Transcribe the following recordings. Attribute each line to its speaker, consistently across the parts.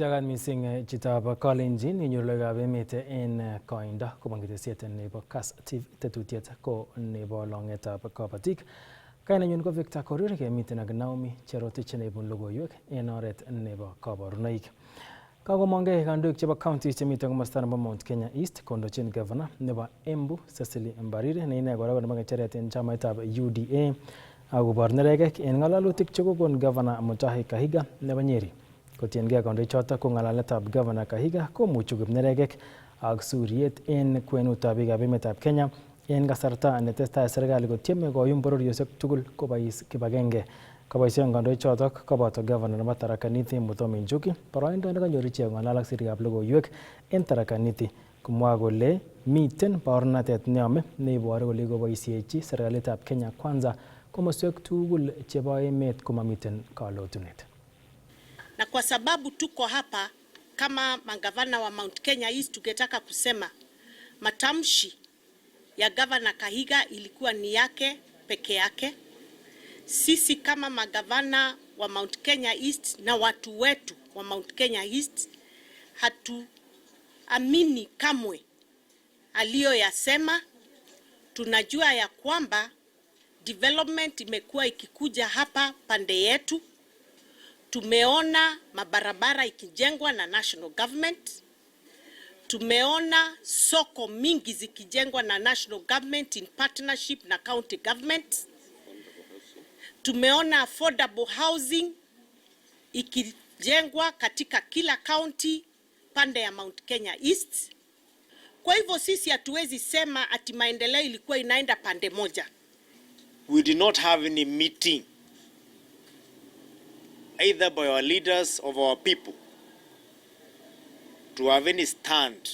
Speaker 1: Itagan missing chitab Kalenjin inyorlogab emet en koindo kobun ketesiet nebo Kass TV tetutiet ko nebo longetab kabatik. Kainenyun ko Victor Korir kemiten ak Naomi Cherotich nebun logoiwek en oret nebo kabarunoik. Kakomongei kandoik chebo counties chemiten komosta nebo Mount Kenya East kondochin governor nebo Embu Cecily Mbarire ne ine kora nebo ngecheret en chamaitab UDA akobor neregek en ngalalutik chekokon governor Mutahi Kahiga nebo Nyeri. Kotiengei kandoichoto ko ngalaletab governor Kahiga komuchi koib neregek ak suriet en kwenutab biikab emetab Kenya en kasarta netestai serikali kotieme koyum bororiosiek tugul kobois kibagenge. Koboisien kandoichoto koboto governor nebo Tharaka Nithi Muthomi Njuki boroindo nekanyor ichek ngalal ak sirikab logoiwek en Tharaka Nithi komwa kole miten baornatet neome neiboru kole koboisiechi serikalitab Kenya Kwanza komoswek tugul chebo emet komamiten kalotunet.
Speaker 2: Na kwa sababu tuko hapa kama magavana wa Mount Kenya East, tungetaka kusema matamshi ya Governor Kahiga ilikuwa ni yake peke yake. Sisi kama magavana wa Mount Kenya East na watu wetu wa Mount Kenya East hatuamini kamwe aliyoyasema. Tunajua ya kwamba development imekuwa ikikuja hapa pande yetu. Tumeona mabarabara ikijengwa na national government. Tumeona soko mingi zikijengwa na national government in partnership na county government. Tumeona affordable housing ikijengwa katika kila county pande ya Mount Kenya East. Kwa hivyo sisi hatuwezi sema ati maendeleo ilikuwa inaenda pande moja.
Speaker 3: We did not have any meeting either by our leaders of our people to have any stand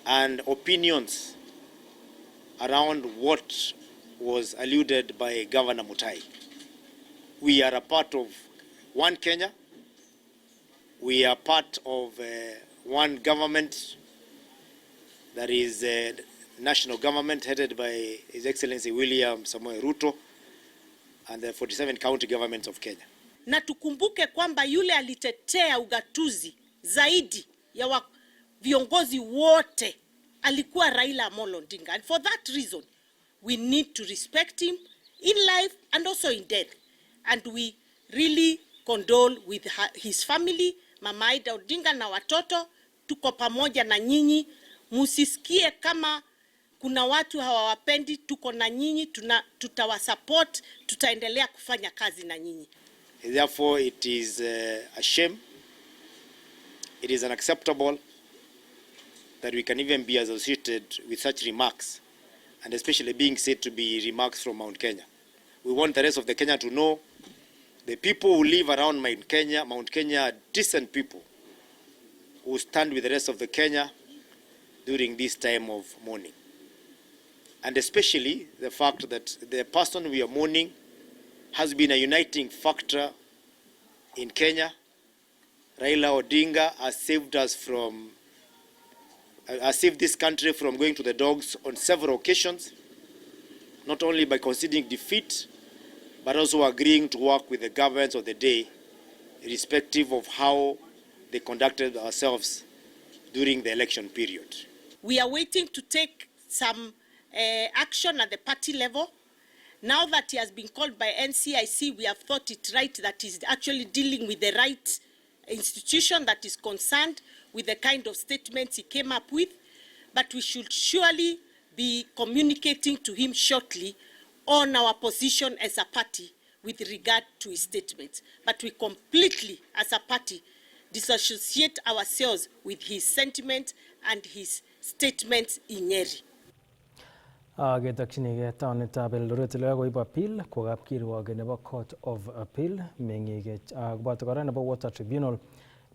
Speaker 3: and opinions around what was alluded by Governor Mutahi. We are a part of one Kenya. We are part of one government, that is national government headed by His Excellency William Samoei Ruto and the 47 county governments of Kenya.
Speaker 2: Na tukumbuke kwamba yule alitetea ugatuzi zaidi ya viongozi wote alikuwa Raila Amolo Odinga. And for that reason, we need to respect him in life and also in death. And we really condole with his family, Mama Aida Odinga na watoto. Tuko pamoja na nyinyi. Musisikie kama kuna watu hawawapendi, tuko na nyinyi, tutawasupport, tutaendelea kufanya kazi na nyinyi.
Speaker 3: Therefore, it is a shame, it is unacceptable that we can even be associated with such remarks, and especially being said to be remarks from Mount Kenya. We want the rest of the Kenya to know the people who live around Mount Kenya are decent people who stand with the rest of the Kenya during this time of mourning. And especially the fact that the person we are mourning has been a uniting factor in Kenya. Raila Odinga has saved us from, has saved this country from going to the dogs on several occasions, not only by conceding defeat, but also agreeing to work with the governments of the day, irrespective of how they conducted ourselves during the election period.
Speaker 2: We are waiting to take some action at the party level. Now that he has been called by NCIC, we have thought it right that he's actually dealing with the right institution that is concerned with the kind of statements he came up with. But we should surely be communicating to him shortly on our position as a party with regard to his statements. But we completely, as a party, disassociate ourselves with his sentiment and his statements in Nyeri.
Speaker 1: Ketokchinigei taonitab Eldoret koib appeal kwa kapkirwok nebo Court of Appeal meng'ik koboto kora nebo Water Tribunal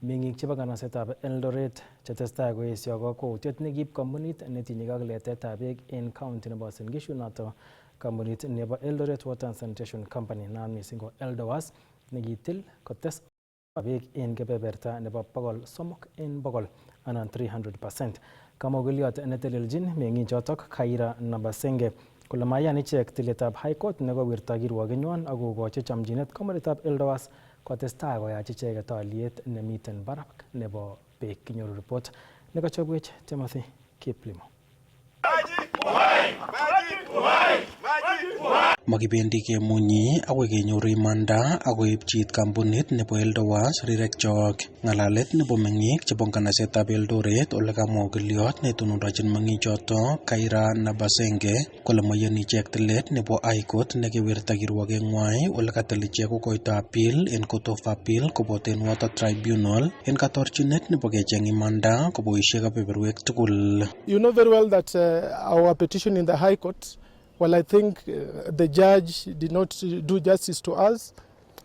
Speaker 1: meng'ik chebo kanasetab Eldoret chetestai koesio kakwautiet nekiib kampunit netinye ak letetab beek en county nebo Uasin Gishu noto kampunit nebo Eldoret Water and Sanitation Company naat mising ko ELDOWAS nekitil kotes beek en kebeberta nebo 300% anan 300%. Kamogoliot netelelchin meng'ichotok Khaira Nabasenge kole mayan ichek tiletab High Court nekowirta kirwokenywan ak kokochi chamchinet kampunitap ELDOWAS kotestai koyach icheket aliet nemiten barak nebo beek. Kinyoru report nekachobwech Timothy Kiplimo.
Speaker 4: Makibendi kemunyi akoi kenyoru imanda akoipchit kampunit nebo Eldowas rirekchok. Ng'alalet nebo meng'ik chebo nganasetab Eldoret ole kamwa okiliot netonondochin meng'ichoto Kaira Nabasenge kole moyoni ichek tilet nebo High Court nekewirta kirwokeng'wai ole katil ichek kokoito appeal en Court of Appeal koboto en Water Tribunal en katorchinet nebo kecheng imanda koboisie kebeberwek tugul.
Speaker 5: You know very well that our petition in the High Court, well, I think the judge did not do justice to us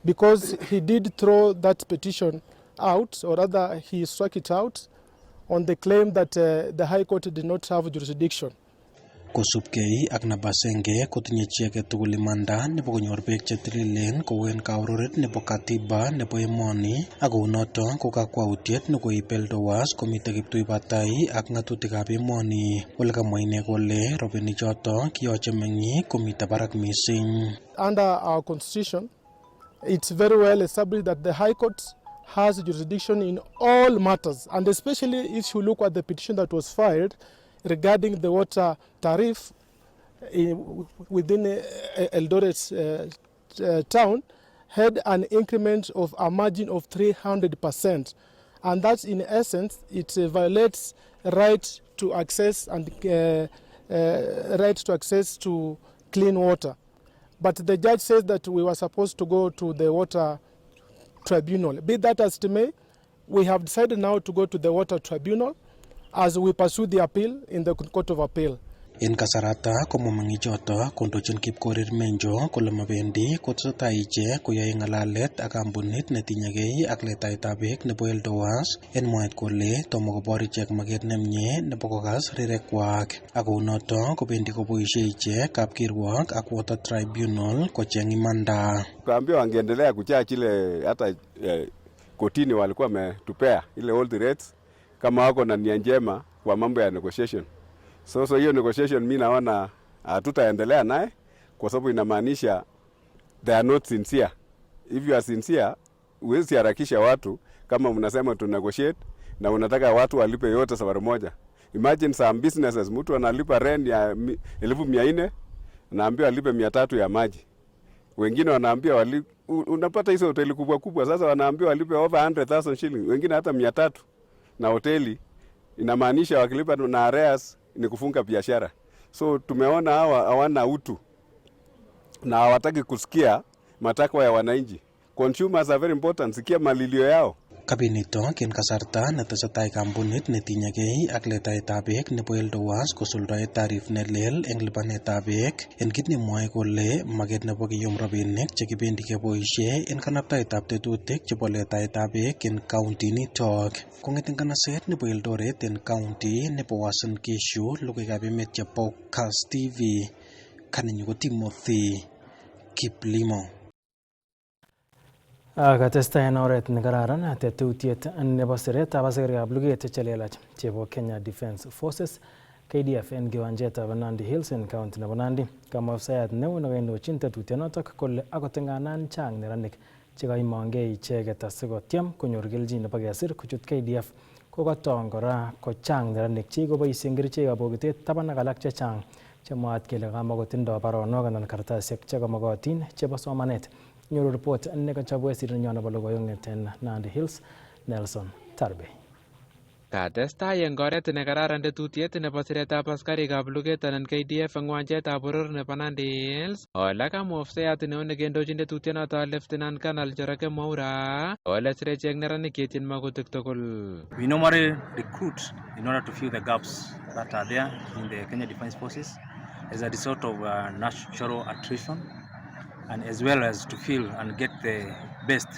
Speaker 5: because he did throw that petition out, or rather he struck it out on the claim that the High Court did not have jurisdiction.
Speaker 4: Kosubkei ak Nabasenge kotinye icheket tugul imanda nebo konyor beek chetililen kou en kaororet nebo katiba nebo emoni ak kounoto ko kakwautiet nekoib Eldowas komite kiptuibatai ak ng'atutikab emoni. Ole kamwa ine kole robinichoto kiyoche meng'ik komite barak mising.
Speaker 5: Under our constitution, it's very well established that the High Court has jurisdiction in all matters, and especially if you look at the petition that was filed regarding the water tariff within Eldoret town, had an increment of a margin of 300%, and that in essence it violates right to access and right to access to clean water. But the judge says that we were supposed to go to the water tribunal. Be that as it may, we have decided now to go to the water tribunal as we pursue the appeal in the Court of Appeal.
Speaker 4: En kasarata komwa meng'ichoto kondochin Kipkorir Menjo kole mabendi kotesetai ichek koyoe ng'alalet ak kampunit netinyegei ak letaetab beek nebo Eldowas en mwaet kole tomo kobor ichek maket nemie nebo kokas rirekwak ak kounoto kobendi koboisie ichek kapkirwok ak Water Tribunal kocheng imanda.
Speaker 6: Kaambiwa wangeendelea kuchaji ile hata kotini walikuwa wametupea ile all the rates kama wako na nia njema kwa mambo ya negotiation. So hiyo negotiation mimi naona hatutaendelea naye kwa sababu inamaanisha they are not sincere. If you are sincere, huwezi harakisha watu kama mnasema tu negotiate na unataka watu walipe yote safari moja. Imagine some businesses mtu analipa rent ya 1400 naambiwa alipe 300 ya maji. Wengine wanaambiwa unapata hizo hoteli kubwa kubwa sasa wanaambiwa walipe over 100,000 shillings, wengine hata 300 na hoteli. Inamaanisha wakilipa na arrears ni kufunga biashara. So tumeona hawana utu na hawataki kusikia matakwa ya wananchi. Consumers are very important, sikia malilio yao.
Speaker 4: Kabinito ken kasarta netesetai kampunit netinyegei ak letaetab beek nebo Eldowas kosuldae tarif nelel eng lipanetab beek en kit nemwoe kole maket nebo kiyum rabinik chekibendi keboisie en kanabtaetab tetutik chebo letaetab beek en county nitok. Kong'et eng kanaset nebo Eldoret en county nebo Uasin Gishu, logoiwekab emet chebo Kass TV, kanenyu ko Timothy Kiplimo.
Speaker 1: Katestai en oret nekararan tetutiet nebo siretab asikariab luget chelelach chebo Kenya Defence Forces KDF en kiwanjetab Nandi Hills en county nebo Nandi. Kamwa afisayat neo nekindochin tetutyonotok kole akot ingandan chang neranik chekaimongei icheket asikotyem konyor kelchin nebo kesir kochut KDF, kokotong kora kochang neranik chekikoboisien kerichekab bokitet taban ak alak chechang chemwaat kele kamakotindoi baronok anan kartasisiek chekamakotin chebo somanet. Nyoru report nekachobwe sirinyon nebo logoiwek ng'eten Nandi Hills, Nelson Tarbe.
Speaker 7: Katestai eng oret nekararan tetutiet nebo siretab askarikab luget anan KDF eng uwanjetab boror nebo Nandi Hills. Ole kamwa ofisayat neo nekindochin tetutyonoto Lieutenant Colonel Njoroge Mwaura ole sire ichek neranik chetyin makutik tugul.
Speaker 8: We normally recruit in order to fill the gaps that are there in the Kenya Defence Forces as a result of natural attrition, and as well as to fill and get the best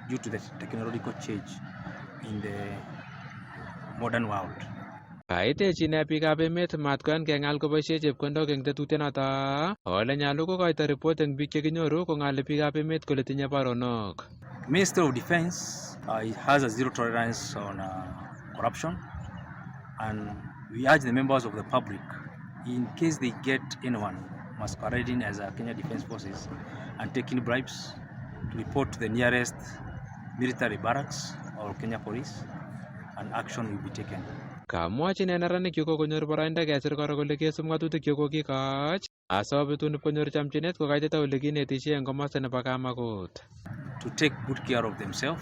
Speaker 8: due to the technological change in the modern world.
Speaker 7: Kaitechin biikab emet matkoyan keng'al koboisie chepkondok eng tetutyonoto. Ole nyolu kokoito report eng biik chekinyoru kong'ali biikab emet kole tinye baronok.
Speaker 8: Ministry of Defence has a zero tolerance on corruption, and we urge the members of the public, in case they get anyone masquerading as a Kenya Defence Forces and taking bribes to report to the nearest military barracks or Kenya Police, and action will be taken.
Speaker 7: Kamwachi neranik yu kokonyor boroindo kesir kora kole kesub ng'atutik yu kokikoch asobetun konyor chamchinet kokaitita ole kinetishe eng komosta nebo Kamakut.
Speaker 8: To take good care of themselves,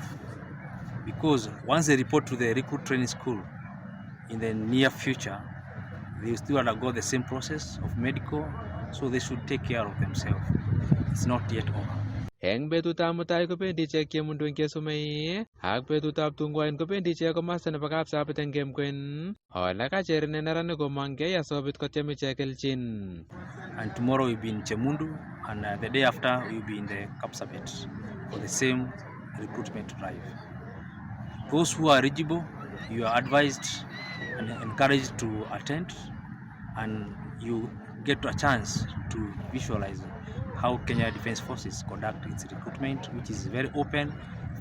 Speaker 8: because once they report to the recruit training school in the near future, they still undergo the same process of medical, so they should take care of themselves. It's not yet over.
Speaker 7: Eng betutab mutai kobendi ichek Chemundu eng Kesumei ak betutab Tungwain kobendi ichek komosta nebo Kapsabet eng Kemkwen. Ole kacher neranik komongkei asobit kotyem ichek kelchin.
Speaker 8: And tomorrow we'll be in Chemundu, and the day after we'll be in the Kapsabet for the same recruitment drive. Those who are eligible, you are advised and encouraged to attend, and you get a chance to visualize how Kenya Defence Forces conduct its recruitment, which is very open,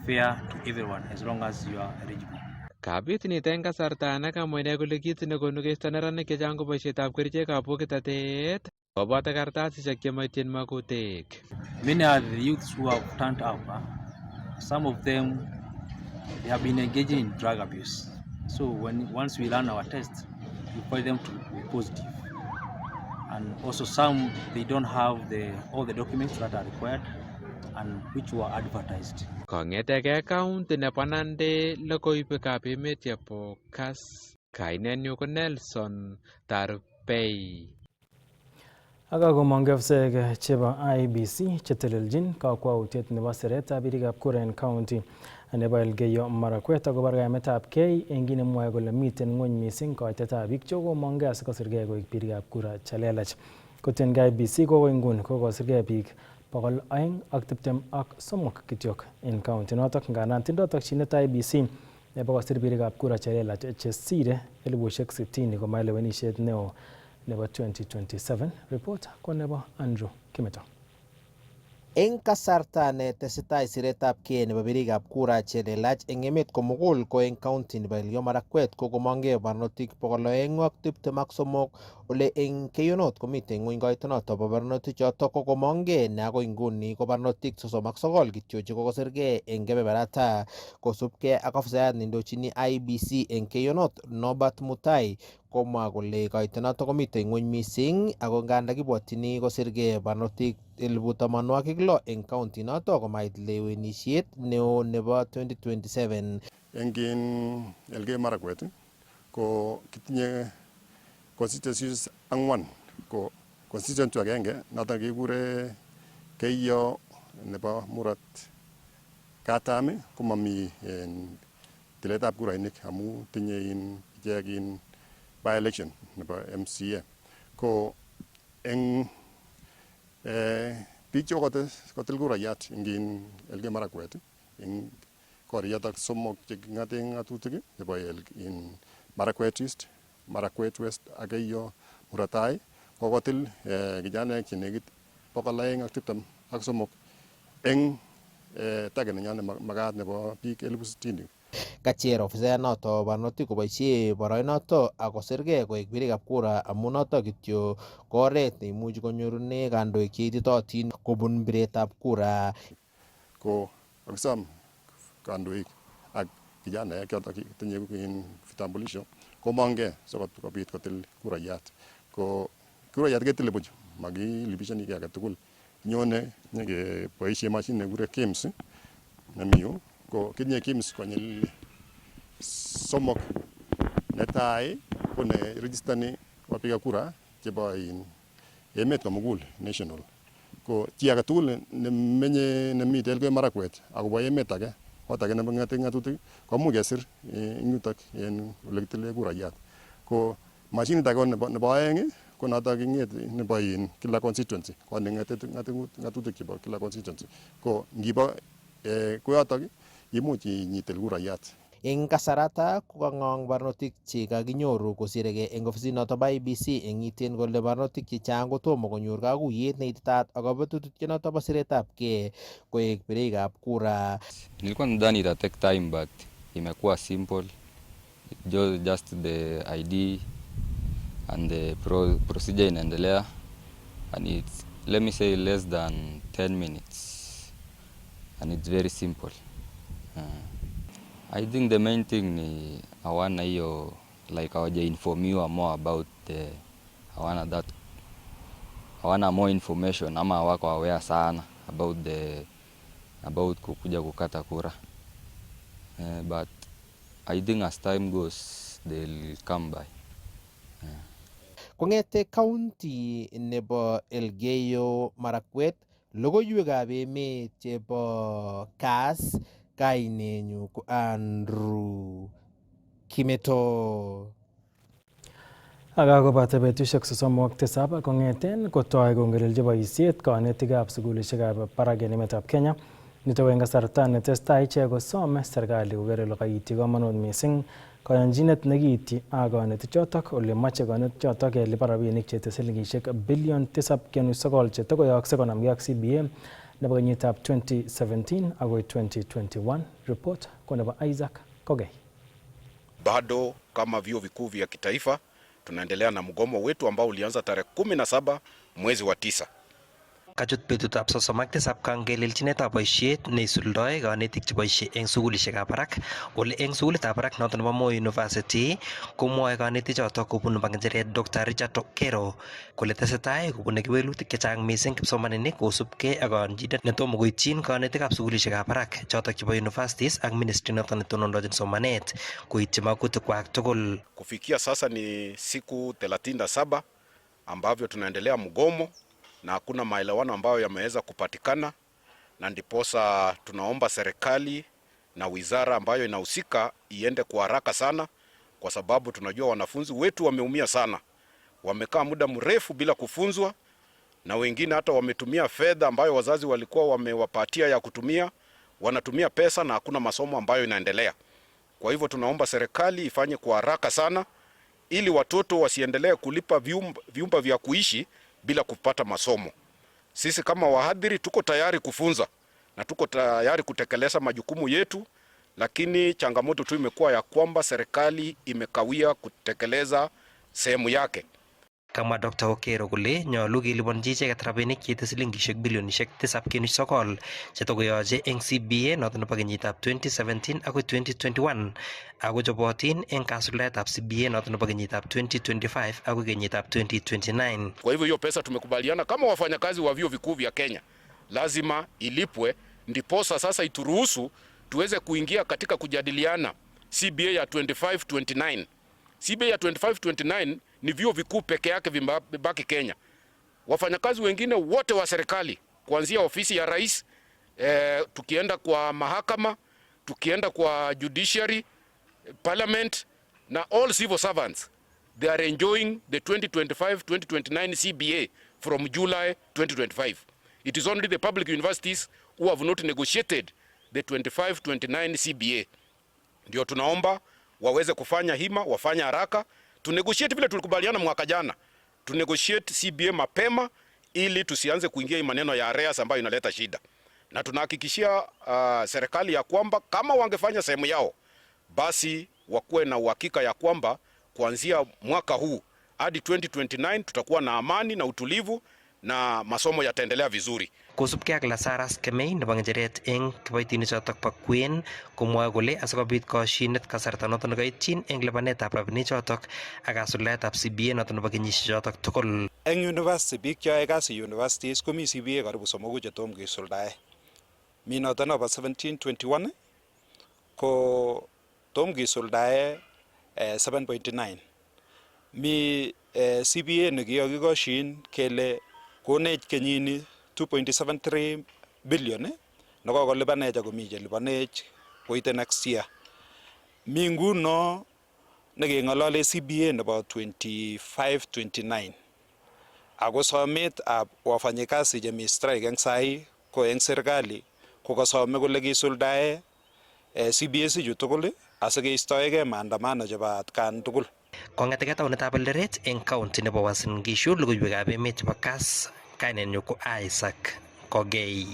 Speaker 8: fair to everyone, as long as you are eligible.
Speaker 7: Kabit nito eng kasarta nekamwa ine kole kit nekonu keisto neranik chechang ko boisietab kerichekab bokitotet koboto kartasisiek chemoityin makutik.
Speaker 8: Many are the youths who have turned out. Some of them, they have been engaging in drug abuse. So once we run our tests, we find them to be positive. And also some, they don't have all the documents that are required and which were advertised.
Speaker 7: Kong'eteke county nebo Nandi logoiwekab emet chebo Kass. Kainenyu ko Nelson Tarpei.
Speaker 1: Akakomong ofisek chebo IEBC chetelelchin kakwautiet nebo siretab birikab kura en county nebo Elgeyo Marakwet akobo kaimetab kei eng kit nemwoe kole miten ng'wony missing koitetab biik chekomongei asikosirgei koik birikab kura chelelach. Kotiengei IEBC kokoi nguni kokosirgei biik 223 kityok en county notok, ngandan tindoi tokyinet IEBC nebo kosir birikab kura chelelach chesire 60,000 komoe lewenisiet neo nebo 2027. Report ko nebo Andrew Kimeto.
Speaker 9: Eng kasarta ne tesetai siretab kei nebo birikab kura chelelach eng emet komugul ko eng county nebo Elgeyo Marakwet ko komongei barnotik 223 ole eng keyonot komiten ng'wony koitonoto bo barnotik choto ko komongei ne agoi nguni ko barnotik 39 kityo che kokosirgei eng kebeberata kosubkei ak ofisayat nendochini IEBC eng keyonot Norbert Mutai komwa kole koitonoto komiten ng'wony missing ako nganda kibwotyini kosirgei barnotik 86,000 eng county noto komait lewenisiet neo nebo 2027.
Speaker 10: Eng Elgeyo Marakwet ko kitinye constituencies 4 ko constituency agenge noto kekure Keiyo nebo Murot Katam komami tiletab kurainik amu tinye ichek by election nebo MCA ko eng biik kotil kurayat eng Elgeyo Marakwet eng koriyatak somok cheking'ate ng'atutik chebo Marakwet East, Marakwet West ak Keiyo Murot Tai kokotil kijanaek chenekit 223 eng target nenyon makat nebo biik 60,000.
Speaker 9: Kacher ofisayat noto barnotik koboisie boroinoto akosirgei koek birikab kura amu noto kityo ko oret neimuchi konyorune kandoik cheititootin kobun biretab kura.
Speaker 10: Ko kakisom kandoik ak kijanaek choto tinye vitambulisho komongei sikobit kotil kurayat. Ko kurayat ketile buch, makilipishani kiy age tugul. Nyone nyekeboisie mashinit nekure KIMS nemi yu. Ko kitinye KIMS konyil 3. Netai ko ne registani wapika kura chebo emet komugul national. Ko chi age tugul nemite Elgeyo Marakwet akobo emet age kot age nebo ng'atutik komuch kesir eng yutok ole kitile kurayat. Ko mashinit age nebo aeng ko notok king'et nebo kila constituency kot neng'ete ng'atutik chebo kila constituency. Ko ngibo koyotok imuch inyitil kurayat.
Speaker 9: Eng kasarata kokang'ong barnotik chekakinyoru kosiregei eng ofisit noto bo IEBC eng iten kole barnotik chechang kotomo konyor kakuyet neititaat akobo tetutiet noto bo siretab kei koek birikab kura.
Speaker 11: Nilikuwa nadhani ita take time but imekuwa simple, just the ID and the procedure inaendelea, and it's, let me say, less than 10 minutes and it's very simple. I think the main thing ni hawana hiyo like hawajainformiwa more about the hawana more information ama hawako aware sana about kukuja kukata kura. But I think as time goes they'll come by.
Speaker 9: Kongete county nebo Elgeyo Marakwet, logoiwekab emet chebo Kass, kainenyu ko Andrew Kimeto.
Speaker 1: Akakobata betusiek 37 kong'eten kotoi kong'elelchi boisiet konetikab sukulishekab barak en emetab Kenya. Nitok eng kasarta netestai ichek kosome serikali koker ole kaityi komonut missing koyonchinet nekiityi ak konetichotok ole moche konetichotok kelipan rabinik cheite silingisiek bilion 7.9 chetokoyookse konamgei ak CBA nebo kenyitab 2017 agoi 2021. Report kwa nebo Isaac Kogei.
Speaker 12: Bado kama vyuo vikuu vya kitaifa tunaendelea na mgomo wetu ambao ulianza tarehe 17 mwezi wa 9.
Speaker 13: Kachut betutab 37 kangelelchinetab boisiet neisuldoe konetik cheboisie eng sukulishekab barak ole eng sukulitab barak noton nebo Moi University komwoe konetichotok kobun banginjeret Dr. Richard Okero kole tesetai kobune kewelutik chechang missing kipsomaninik kosubkei ak koyonchinet netomo koityin konetikab sukulishekab barak chotok chebo universities ak ministry noton netonondochin somanet koityi makutikwak tugul.
Speaker 12: Kufikia sasa ni siku 37 ambavyo tunaendelea mgomo na hakuna maelewano ambayo yameweza kupatikana, na ndiposa tunaomba serikali na wizara ambayo inahusika iende kwa haraka sana, kwa sababu tunajua wanafunzi wetu wameumia sana. Wamekaa muda mrefu bila kufunzwa, na wengine hata wametumia fedha ambayo wazazi walikuwa wamewapatia ya kutumia, wanatumia pesa na hakuna masomo ambayo inaendelea. Kwa hivyo tunaomba serikali ifanye kwa haraka sana ili watoto wasiendelee kulipa vyumba vya kuishi bila kupata masomo. Sisi kama wahadhiri tuko tayari kufunza na tuko tayari kutekeleza majukumu yetu, lakini changamoto tu imekuwa ya kwamba serikali imekawia kutekeleza sehemu yake.
Speaker 13: Kama Dr. Okero kole nyolu keliponji icheket rabinik cheite silingisiek bilionisiek 7.9 chetokoyoche eng CBA noton nebo kenyitab 2017 agoi 2021 ako chobotin eng kasuldaetab CBA noton nebo kenyitab 2025 agoi kenyitab 2029.
Speaker 12: Kwa hivyo hiyo pesa tumekubaliana kama wafanyakazi wa vyuo vikuu vya Kenya lazima ilipwe, ndiposa sasa ituruhusu tuweze kuingia katika kujadiliana CBA ya 25-29. CBA ya 25-29 ni vyuo vikuu peke yake vibaki Kenya. Wafanyakazi wengine wote wa serikali kuanzia ofisi ya rais, tukienda kwa mahakama, tukienda kwa judiciary, parliament na all civil servants, they are enjoying the 2025-2029 CBA from July 2025. It is only the public universities who have not negotiated the 25-29 CBA. Ndio tunaomba waweze kufanya hima, wafanya haraka, tunegotiate vile tulikubaliana mwaka jana. Tunegotiate CBA mapema ili tusianze kuingia maneno ya arrears ambayo inaleta shida. Na tunahakikishia serikali ya kwamba kama wangefanya sehemu yao, basi wakuwe na uhakika ya kwamba kuanzia mwaka huu hadi 2029 tutakuwa na amani na utulivu na masomo yataendelea vizuri.
Speaker 13: Kosubkei ak Lazarus Kemei nebo ng'echeret eng kiboitinichotok bo kwen komwoe kole asikobit koshinet kasarta noton nekaityin eng lipanetab rabinichotok ak kasuldaetab CBA noton nebo kenyisiechotok tugul.
Speaker 14: Eng university biik cheyoe kasi universities komi CBA karibu somoku chetom kisuldae. Mi noton nebo 1721 ko tom kisuldae 7.9. Mi CBA nekiyokikoshin kele konech kenyini 2.73 billion nekokolipanech akomi chelipanech koite next year. Mi nguno nekeng'olole CBA nebo 25-29 ako sometab wafanyikazi chemi strike eng sai ko eng serikali kokasome kole kisuldae CBA chu tugul asikeistoegei maandamano chebo atkan tugul.
Speaker 13: Kong'eteke taunetab Eldoret eng county nebo Uasin Gishu, logoiwekab emet chebo Kass, kainenyu ko Isaac Kogei.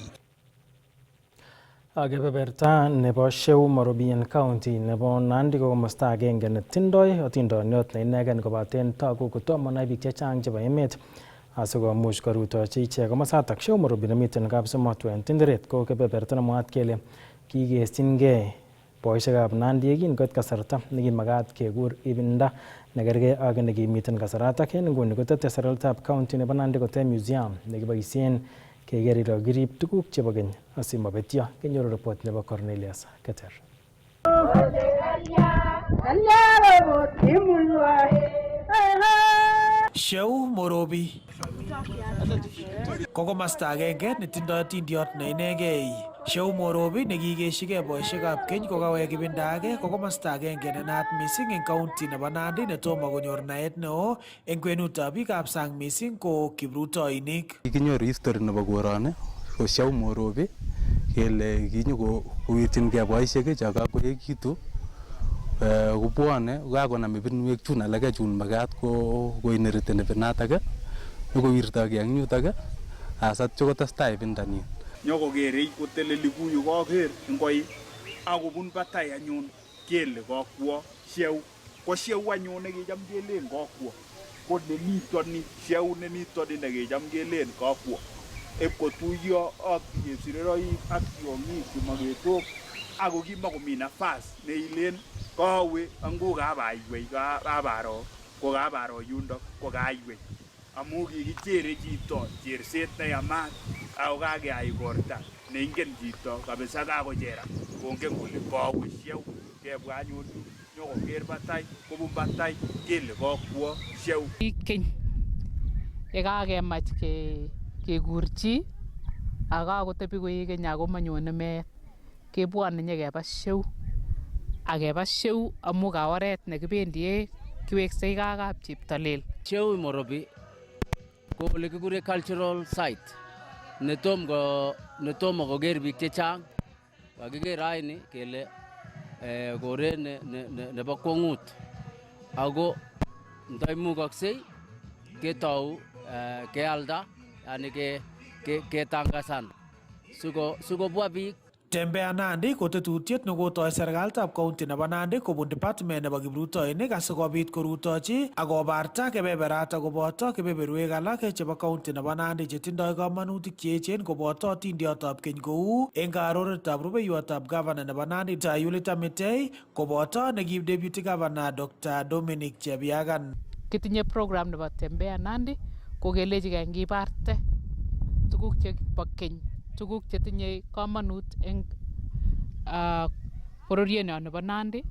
Speaker 1: Kebeberta nebo Shehu Morobian County nebo Nandi ko komosta agenge netindoi otindoniot ne inegen kobaten togu kotomo nai biik chechang chebo emet asikomuch korutochi ichek komosatak. Shehu Morobi nemiten kapsomotwen Tinderet ko kebeberta nemwaat kele kigesyingei boisiekab Nandi yekin koit kasarta nekimagat kekur ibinda nekergei ak nekimiten kasaratak. En nguni kotete serikalitab county nebo Nandi kotech museum nekiboisien keker ile kirib tuguk chebo keny asimabetyo. Kenyoru report nebo Cornelius Keter.
Speaker 15: Shehu Morobi ko komosta agenge netindoi tindiot ne inegei. Shehu Morobi nekikeshigei boisiekab keny kokawek ibinda age ko komosta agenge nenaat missing eng county nebo Nandi netomo konyor naet neo eng kwenutab biikab sang missing ko kiprutoinik.
Speaker 16: Kikinyoru history nebo koroni ko Shehu Morobi kele kinyo kowirchingei boisiek chekakoekitu kubwone kakonam ibinwek chun alake chun magat ko inheriteni ibinatak kowirtogei eng yutok asat chokotestai ibindani.
Speaker 17: Nyokokerei koteleli kuyu koker ngoi akobun batai anyun kele kokwo Shehu ko Shehu anyun nekicham kelen kokwo ko nenitoni Shehu nenitoni nekecham kelen kokwo epkotuyo ak chepsireroik ak tiong'ik chemaketok ako kimakomi nafas neilen kawe angu kabaiwei kabaro ko kabaro yundo ko kaiwei amu kikichere chito cherset neyamat ako kakeyai korta neingen chito kabisa kakochera kongen kole kawe Shehu kebwa anyun nyokoker batai kobun batai kele kokwo Shehu.
Speaker 18: Keny yekakemach kekurchi akakotebi koek keny ako manyone meet kebwone nyekeba Shehu akeba Shehu amu ka oret nekibendie kiweksei gaa kap Cheptolel.
Speaker 19: Shehu Morobi ko ole kikure cultural site netomo koker biik chechang. Kakiker raini kele koret nebo kwong'ut ako ndaimukoksei ketou kealda yani ketangasan sikobwa biik.
Speaker 15: Tembea Nandi ko tetutiet nekotoi serikalitab county nebo Nandi kobun department nebo kiprutoinik asikobit korutochi akobarta kebeberata koboto kebeberwek alak chebo county nebo Nandi chetindoi kamanutik cheechen koboto tindiotab keny kou eng karoretab rubeiwotab governor nebo Nandi Tayulita Mitei koboto nekib deputy governor Dr. Dominic Chebiagan.
Speaker 18: Kitinye program nebo Tembea Nandi kokelechigei ngibarte tuguk chebo keny, tuguk chetinye kamanut eng bororienyo nebo Nandi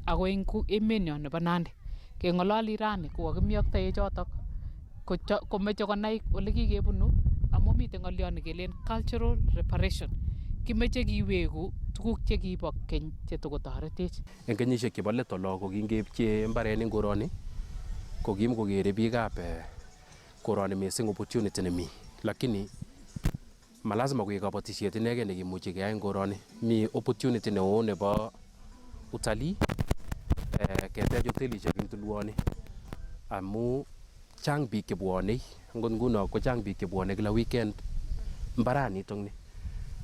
Speaker 18: ako eng emenyo nebo Nandi. Keng'ololi rani ko kakimyoktoe chotok komeche konai ole kikebunu amu mitei ng'olyo nekelen cultural reparation. Kimeche kiweku tuguk chekibo keny chetokotoretech.
Speaker 20: Eng kenyisiek chebo let olo ko kingeipchi mbarenik koroni ko kimkokere biikab koroni missing opportunity nemi, lakini malazima koek kabatisiet inegei nekimuchi keyai eng koroni. Mi opportunity neo nebo utalii, ketech hotelisiek eng tulwoni amu chang biik chebwonei, ngot nguno ko chang biik chebwonei kila weekend mbaranitok ni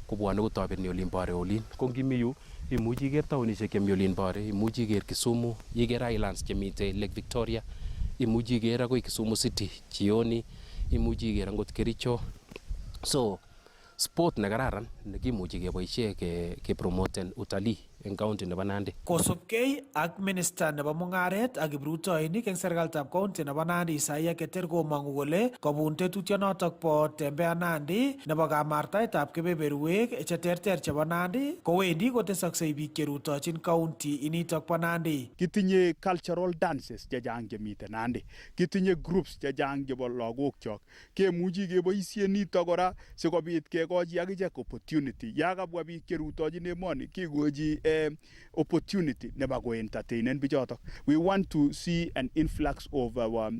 Speaker 20: kobwone kotobeni olin Bare olin. Ko ngimi yu imuchi iker taonisiek chemi olin Bare, imuchi iker Kisumu, iker islands chemitei Lake Victoria, imuchi iker akoi Kisumu City, Chioni, imuchi iker angot Kericho. So sport nekararan nekimuchi keboisie kepromoten utalii eng county nebo Nandi.
Speaker 15: Kosubkei ak minister nebo mung'aret ak kiprutoinik eng serikalitab county nebo Nandi Isaiah Keter komong'u kole kobun tetutyonotok bo Tembea Nandi nebo kamartaetab kebeberwek cheterter chebo Nandi kowendi kotesoksei biik cherutochin county initok bo Nandi.
Speaker 17: Kitinye cultural dances chechang chemite Nandi, kitinye groups chechang chebo lagokchok, kemuchi keboisie nito kora sikobit kekochi akichek opportunity. Ya kabwa biik cherutochin emoni kikochi opportunity nebo ko entertainen bichotok. We want to see an influx of our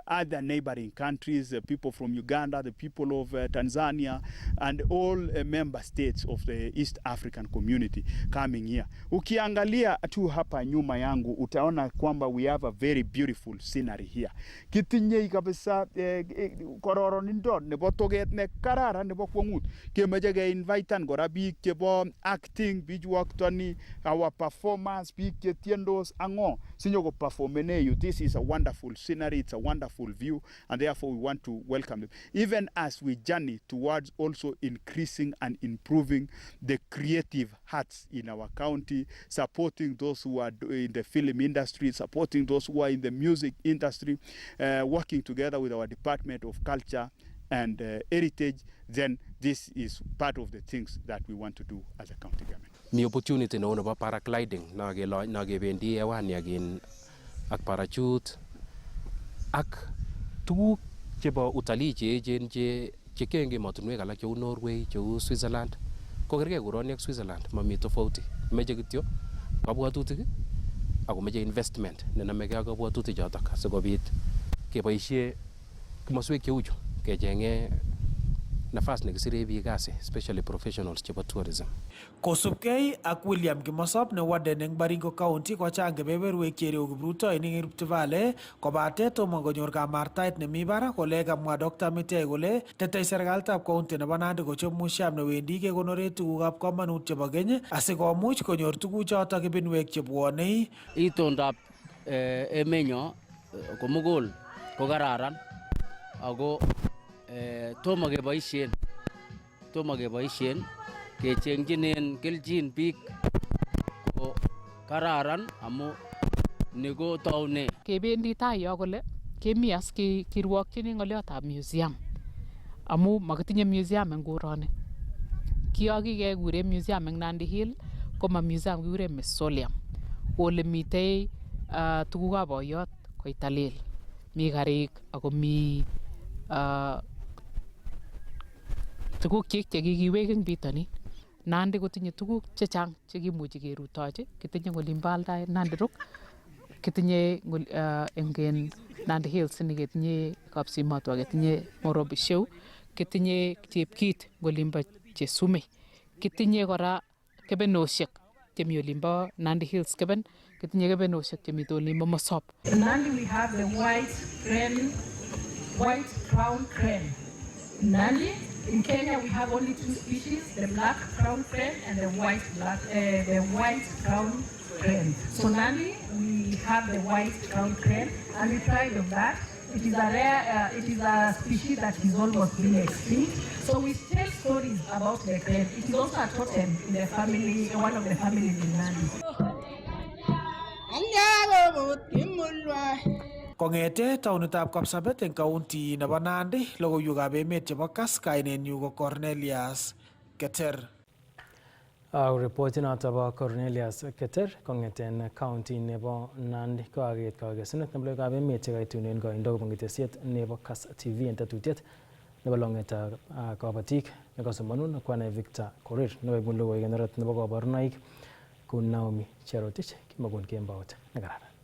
Speaker 17: other neighboring countries, people from Uganda, the people of Tanzania, and all member states of the East African community coming here. Ukiangalia tu hapa nyuma yangu utaona kwamba we have a very beautiful scenery here. Kitinye kabisa kororonindo nebo toget ne kararan nebo kwong'ut. Kemeche ke invitean kora biik chebo acting, bichu itoni our performance big tiendos ango sinyo go performene you. This is a wonderful scenery, it's a wonderful view, and therefore we want to welcome them, even as we journey towards also increasing and improving the creative arts in our county, supporting those who are in the film industry, supporting those who are in the music industry, working together with our Department of Culture and Heritage. Then this is part of the things that we want to do as a county government.
Speaker 20: Mi opportunity no nebo paragliding nagebendi hewani ak parachute ak tuguk chebo utalii cheechen chekenge emotinwek alak cheu Norway, cheu Switzerland. Ko kergei koroni ak Switzerland, mami tofauti. Meche kityo kabwatutik ako meche investment nenamegei ak kabwatutik chotok asikobit keboisie komoswek cheu chu kechenge nafas nekisire biik kasi, especially professionals chebo tourism.
Speaker 15: Kosubkei ak William Kimosop ne warden eng Baringo County kochang kebeberwek chereu kiprutoinik eng Rift Valley kobate tomo konyor kamartaet nemi barak kole kamwa Dr. Mitei kole tetei serikalitab county nebo Nandi kochop museum newendi kekonore tugukab komonut chebo keny asikomuch konyor tuguchotok ibinwek chebwonei.
Speaker 19: Itondab emenyo komugul ko kararan ako tomo keboisien kechengjinen kelchin biik ko kararan amu ni ko taune.
Speaker 18: Kebendi tai yo kole kemi as kirwokchini ng'oliotab museum amu makitinye museum eng koroni. Kiyoki kekure museum eng Nandi Hill koma museum kikure mausoleum ole mitei tugukab boiyot koitalel, mi karik ako mi tuguk chekikiwek eng bitonin. Nandi kotinye tuguk chechang chekimuchi kerutochi. Kitinye olimbo Aldai, Nandi Rock, kitinye eng Nandi Hills, ketinye Kapsimotwo, ketinye Morobe Show, kitinye Chepkit olimbo Chesume, kitinye kora kebenosiek chemi olimbo Nandi Hills Keben, kitinye kebenosiek chemi olimbo Mosop.
Speaker 21: In Nandi we have the white crown crane. In Nandi, in Kenya we have only two species, the black crown crane and the white crown crane. So Nandi, we have the white crown crane, and we pride of that. It is a rare, it is a species that is almost being extinct. So we tell stories about the crane. It is also a totem in the family, one of the families in Nandi.
Speaker 15: Kongete taunitab Kapsabet eng county nebo Nandi, logoiwekab emet chebo Kass, kainenyu ko Cornelius Keter.
Speaker 1: Reporti noto bo Cornelius Keter kongeten county nebo Nandi ko aget kagesunet nebo logoiwekab emet chekaitunen koindo kobun ketesiet nebo Kass TV en tetutiet nebo longetab kabatik nekosomanun kwane Victor Korir nebo ibun logoiwek nebo kabarunoik kun Naomi Cherotich kimagun kembaut nekararan.